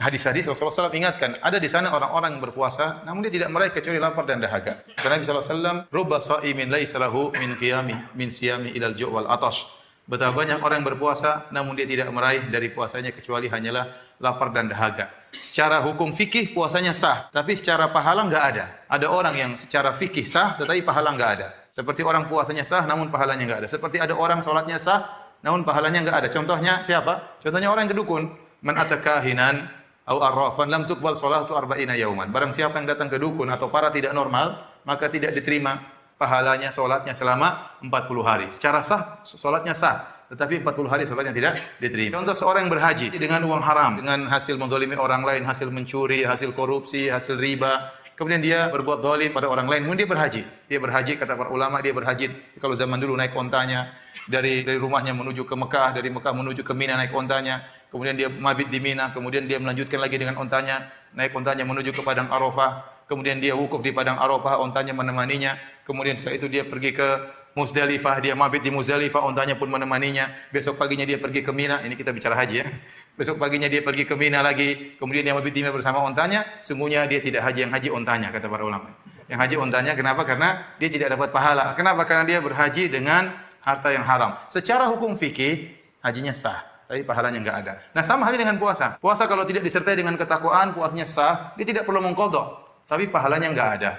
hadis-hadis Rasulullah SAW ingatkan, ada di sana orang-orang yang berpuasa, namun dia tidak meraih kecuali lapar dan dahaga. Karena Nabi SAW, "Rubba sha'imin laisa lahu min qiyami min siyami ilal ju' wal atash." Betapa banyak orang yang berpuasa, namun dia tidak meraih dari puasanya kecuali hanyalah lapar dan dahaga. Secara hukum fikih puasanya sah, tapi secara pahala enggak ada. Ada orang yang secara fikih sah, tetapi pahala enggak ada. Seperti orang puasanya sah, namun pahalanya enggak ada. Seperti ada orang sholatnya sah, namun pahalanya enggak ada. Contohnya siapa? Contohnya orang yang kedukun. Man atakahinan au arrafan lam tuqbal sholatu arba'ina yauman. Barang siapa yang datang ke dukun atau para tidak normal, maka tidak diterima pahalanya salatnya selama 40 hari. Secara sah salatnya sah, tetapi 40 hari salatnya tidak diterima. Contoh seorang yang berhaji dengan uang haram, dengan hasil menzalimi orang lain, hasil mencuri, hasil korupsi, hasil riba, kemudian dia berbuat zalim pada orang lain, kemudian dia berhaji. Dia berhaji, kata para ulama, dia berhaji kalau zaman dulu naik ontanya dari rumahnya menuju ke Mekah, dari Mekah menuju ke Mina naik ontanya, kemudian dia mabit di Mina, kemudian dia melanjutkan lagi dengan ontanya, naik ontanya menuju ke padang Arafah, kemudian dia wukuf di padang Arafah, ontanya menemaninya, kemudian setelah itu dia pergi ke Muzdalifah, dia mabit di Muzdalifah, ontanya pun menemaninya, besok paginya dia pergi ke Mina, ini kita bicara haji ya, besok paginya dia pergi ke Mina lagi, kemudian dia mabit di Mina bersama ontanya, sungguhnya dia tidak haji, yang haji ontanya, kata para ulama. Yang haji ontanya, kenapa? Karena dia tidak dapat pahala. Kenapa? Karena dia berhaji dengan harta yang haram. Secara hukum fikih, hajinya sah, tapi pahalanya enggak ada. Nah, sama halnya dengan puasa. Puasa kalau tidak disertai dengan ketakwaan, puasanya sah, dia tidak perlu mengqadha, tapi pahalanya enggak ada.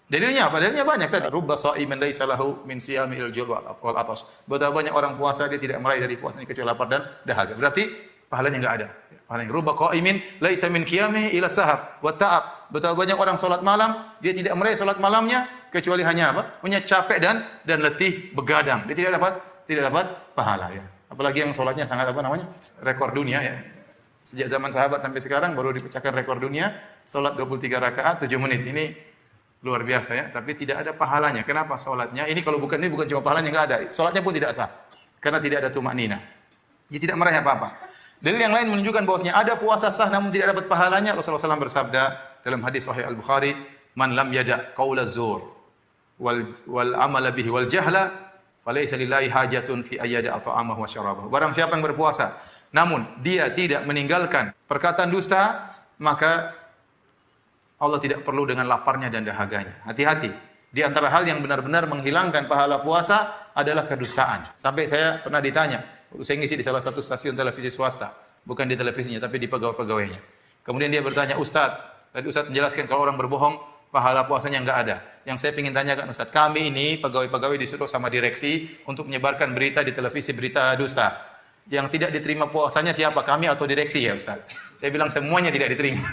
Dalilnya apa? Dalilnya banyak tadi. Rubba sha'imin laisa lahu min siyami il-ju' wal atash. Betapa banyak orang puasa dia tidak meraih dari puasanya kecuali lapar dan dahaga. Berarti pahalanya enggak ada. Pahalanya rubba qa'imin laisa min qiyamihi ila sahar wa ta'ab. Betapa banyak orang salat malam, dia tidak meraih salat malamnya kecuali hanya apa? Punya capek dan letih, begadang. Dia tidak dapat pahala ya. Apalagi yang salatnya sangat apa namanya? Rekor dunia ya. Sejak zaman sahabat sampai sekarang baru dipecahkan rekor dunia, salat 23 rakaat 7 menit. Ini luar biasa ya, tapi tidak ada pahalanya. Kenapa salatnya? Ini bukan cuma pahalanya enggak ada. Salatnya pun tidak sah karena tidak ada tumakninah. Dia tidak meraih apa-apa. Dalil yang lain menunjukkan bahwasanya ada puasa sah namun tidak dapat pahalanya. Rasulullah SAW bersabda dalam hadis sahih Al-Bukhari, "Man lam yada' qaula zur wal amala bihi wal jahla falaysa lillahi hajatun fi ayyada at'amahu wa syarabahu." Barang siapa yang berpuasa namun dia tidak meninggalkan perkataan dusta, maka Allah tidak perlu dengan laparnya dan dahaganya. Hati-hati. Di antara hal yang benar-benar menghilangkan pahala puasa adalah kedustaan. Sampai saya pernah ditanya, waktu saya ngisi di salah satu stasiun televisi swasta, bukan di televisinya tapi di pegawai-pegawainya. Kemudian dia bertanya, tadi Ustaz menjelaskan kalau orang berbohong pahala puasanya enggak ada. Yang saya ingin tanyakan Ustaz, kami ini pegawai-pegawai disuruh sama direksi untuk menyebarkan berita di televisi, berita dusta. Yang tidak diterima puasanya siapa? Kami atau direksi ya Ustaz? Saya bilang semuanya tidak diterima.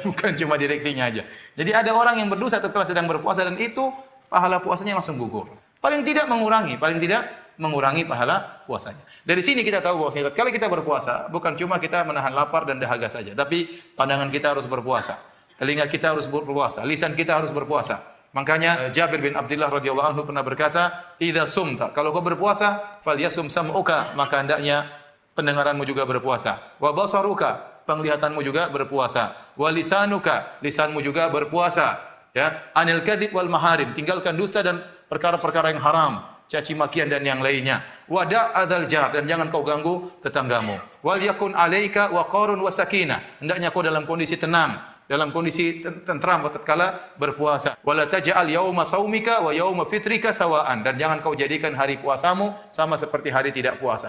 Bukan cuma direksinya aja. Jadi ada orang yang berdosa tatkala sedang berpuasa dan itu pahala puasanya langsung gugur. Paling tidak mengurangi pahala puasanya. Dari sini kita tahu bahwa tatkala kita berpuasa bukan cuma kita menahan lapar dan dahaga saja, tapi pandangan kita harus berpuasa. Telinga kita harus berpuasa, lisan kita harus berpuasa. Makanya Jabir bin Abdullah radhiyallahu anhu pernah berkata, "Idza sumta," kalau kau berpuasa, falyasum sam'uka, maka hendaknya pendengaranmu juga berpuasa. Wa basaruka, penglihatanmu juga berpuasa. Wa lisanuka, lisanmu juga berpuasa. Ya, anil kadzib wal maharim, tinggalkan dusta dan perkara-perkara yang haram, caci makian dan yang lainnya. Wada' adzal jar, dan jangan kau ganggu tetanggamu. Wal yakun 'alaika waqarun wa sakinah, hendaknya kau dalam kondisi tenang, dalam kondisi tentram tatkala berpuasa. Wala taj'al yauma saumika wa yauma fitrika sawaan, dan jangan kau jadikan hari puasamu sama seperti hari tidak puasa.